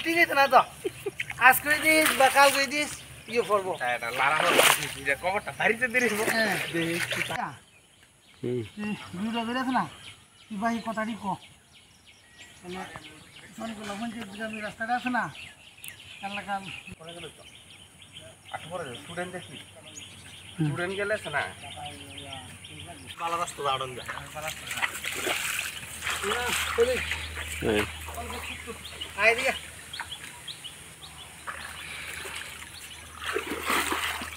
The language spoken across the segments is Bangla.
ঠিক আছে না তো আজ করে দিস বা কাল করে দিস ইয়ে করবো কবরটা বাড়িতে দিস ভিডিওটা বেরোছে না তুই ভাই কথাটি কো গ্রামের রাস্তাটা আছে না এলাকা স্টুডেন্ট দেখি স্টুডেন্ট গেলে না ভালো রাস্তা দাঁড়ান যায়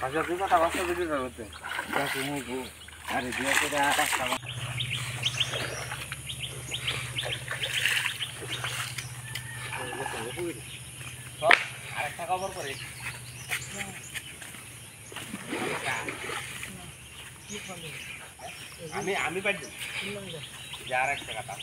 আচ্ছা তুই কথা রাস্তা দিতে যাবে আরে দিয়ে করে রাস্তা আরেকটা খবর করে আমি পাই যে আর একটা কথা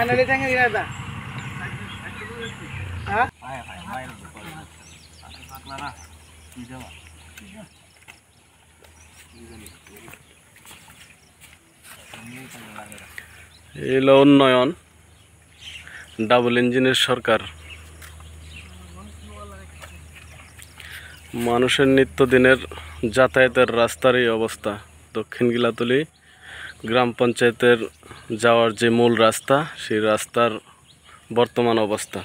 Ano tanya gila Hah? এলো উন্নয়ন ডাবল ইঞ্জিনের সরকার মানুষের নিত্যদিনের যাতায়াতের রাস্তার এই অবস্থা দক্ষিণ গিলাতলী গ্রাম পঞ্চায়েতের যাওয়ার যে মূল রাস্তা সেই রাস্তার বর্তমান অবস্থা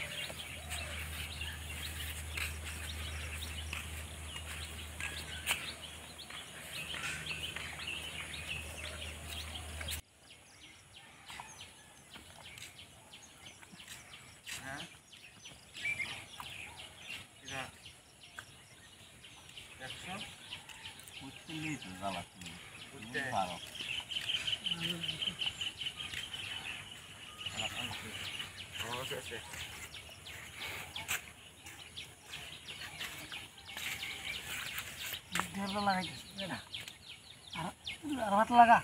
লাগা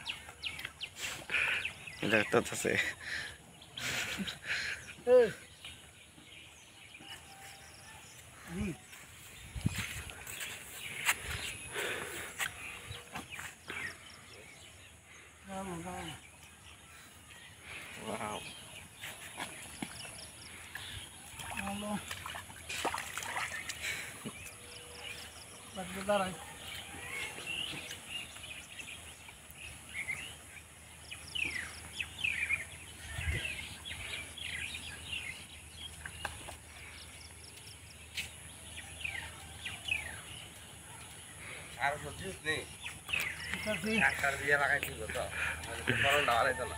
দেখতেছে wow halo lagi darah আর সত্যিই নেই ডাক্তার দিয়ে লাগাইছিল তো করোনা লাগাইতো না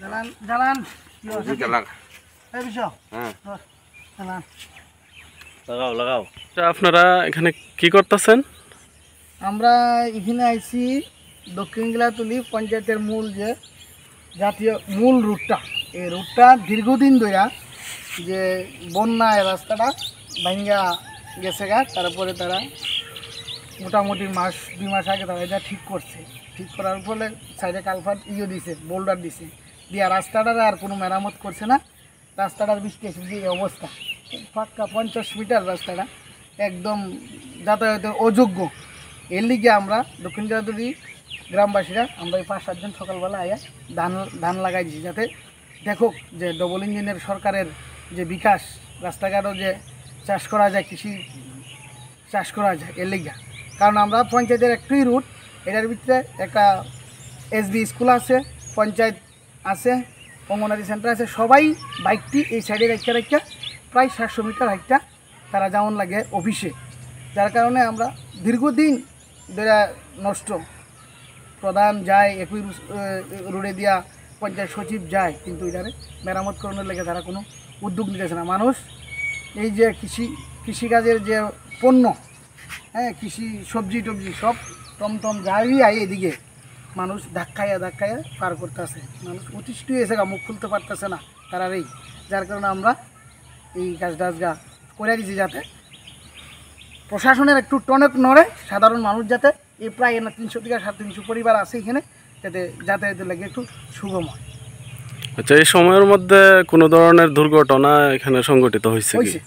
jalan jalan jalan bisa হ্যাঁ jalan লাগাও লাগাও আপনারা এখানে কি করতেছেন আমরা এখানে আইছি দক্ষিণ গিলাতলী পঞ্চায়েতের মূল যে জাতীয় মূল রুটটা এই রুটটা দীর্ঘদিন ধরে যে বন্যায় রাস্তাটা ভাঙ্গা গেছে গা তারপরে তারা মোটামুটি মাস 2 মাস আগে তারা এটা ঠিক করছে ঠিক করার ফলে সাইডে কালভার্ট দিছে বোল্ডার দিছে দিয়া রাস্তাটার আর কোনো মেরামত করছে না রাস্তাটার বৃষ্টি যে অবস্থা ফাঁকা 50 মিটার রাস্তাটা একদম যাতায়াতের অযোগ্য এর লিগে আমরা দক্ষিণ গিলাতলী গ্রামবাসীরা আমরা 5-7 জন সকালবেলা আয়া ধান লাগাই দিছি যাতে দেখো যে ডবল ইঞ্জিনের সরকারের যে বিকাশ রাস্তাঘাটও যে চাষ করা যায় কৃষি চাষ করা যায় এর লিগে কারণ আমরা পঞ্চায়েতের একটাই রুট এটার ভিতরে একটা এসবি স্কুল আছে পঞ্চায়েত আছে অঙ্গনারী সেন্টার আছে সবাই বাইকটি এই সাইডে রেখা প্রায় 700 মিটার হাইটটা তারা যেমন লাগে অফিসে যার কারণে আমরা দীর্ঘদিন ধরে নষ্ট প্রধান যায় একই রোডে দিয়া পঞ্চায়েত সচিব যায় কিন্তু এটারে মেরামত করানোর লেগে তারা কোনো উদ্যোগ নিতেছে না মানুষ এই যে কৃষিকাজের যে পণ্য হ্যাঁ, কৃষি সবজি টবজি সব টমটম যাই আয় এদিকে মানুষ ধাক্কাইয়া পার করতে আসে, মানুষ অতিষ্ঠ হয়েছে গা, মুখ খুলতে পারতেছে না তারার এই, যার কারণে আমরা এই গাছ করে দিয়েছি যাতে প্রশাসনের একটু টনক নড়ে, সাধারণ মানুষ যাতে এই প্রায় 300 থেকে 350 পরিবার আছে এখানে, যাতে যাতায়াতের লাগে একটু সুগম হয়। আচ্ছা, এই সময়ের মধ্যে কোনো ধরনের দুর্ঘটনা এখানে সংঘটিত হয়েছে কি? হয়েছে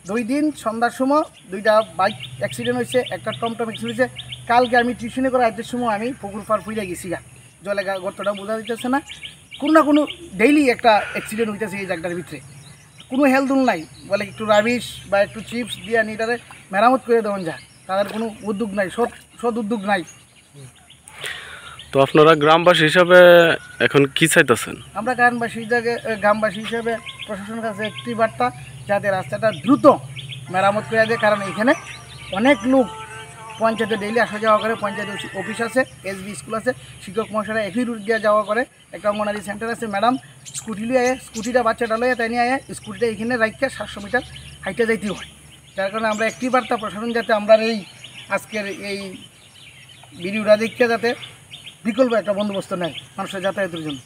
2 দিন সন্ধ্যার সময় 2টা বাইক অ্যাক্সিডেন্ট হয়েছে, একটা টমটম অ্যাক্সিডেন্ট হয়েছে। কালকে আমি টিউশনে করে আজকের সময় আমি পুকুর পার ফুইরা গেছি গা, জলে গর্তটা বোঝা দিতেছে না, কোনো না কোনো ডেইলি একটা অ্যাক্সিডেন্ট হইতেছে এই জায়গাটার ভিতরে। কোনো হেলদুল নাই, বলে একটু রাবিশ বা একটু চিপস দিয়ে নিটারে মেরামত করে দেওয়া যায়, তাদের কোনো উদ্যোগ নাই, সৎ উদ্যোগ নাই। তো আপনারা গ্রামবাসী হিসাবে এখন কি চাইতেছেন? আমরা গ্রামবাসী হিসাবে প্রশাসনের কাছে একটি বার্তা, যাতে রাস্তাটা দ্রুত মেরামত করে দেয়, কারণ এখানে অনেক লোক পঞ্চায়েতে ডেইলি আসা যাওয়া করে, পঞ্চায়েত অফিস আছে, এসবি স্কুল আছে, শিক্ষক মহাশয়রা একই রুট দিয়ে যাওয়া করে, একটা অঙ্গনারী সেন্টার আছে, ম্যাডাম স্কুটি লিয়ে আয়, স্কুটিটা বাচ্চাটা লইয়া তাই নিয়ে আয়, স্কুটিটা এখানে রাখতে 700 মিটার হাইটে যাইতে হয়। যার কারণে আমরা একটি বার্তা প্রশাসন, যাতে আমরা এই আজকের এই ভিডিওটা দেখতে যাতে বিকল্প একটা বন্দোবস্ত নেয় মানুষের যাতায়াতের জন্য।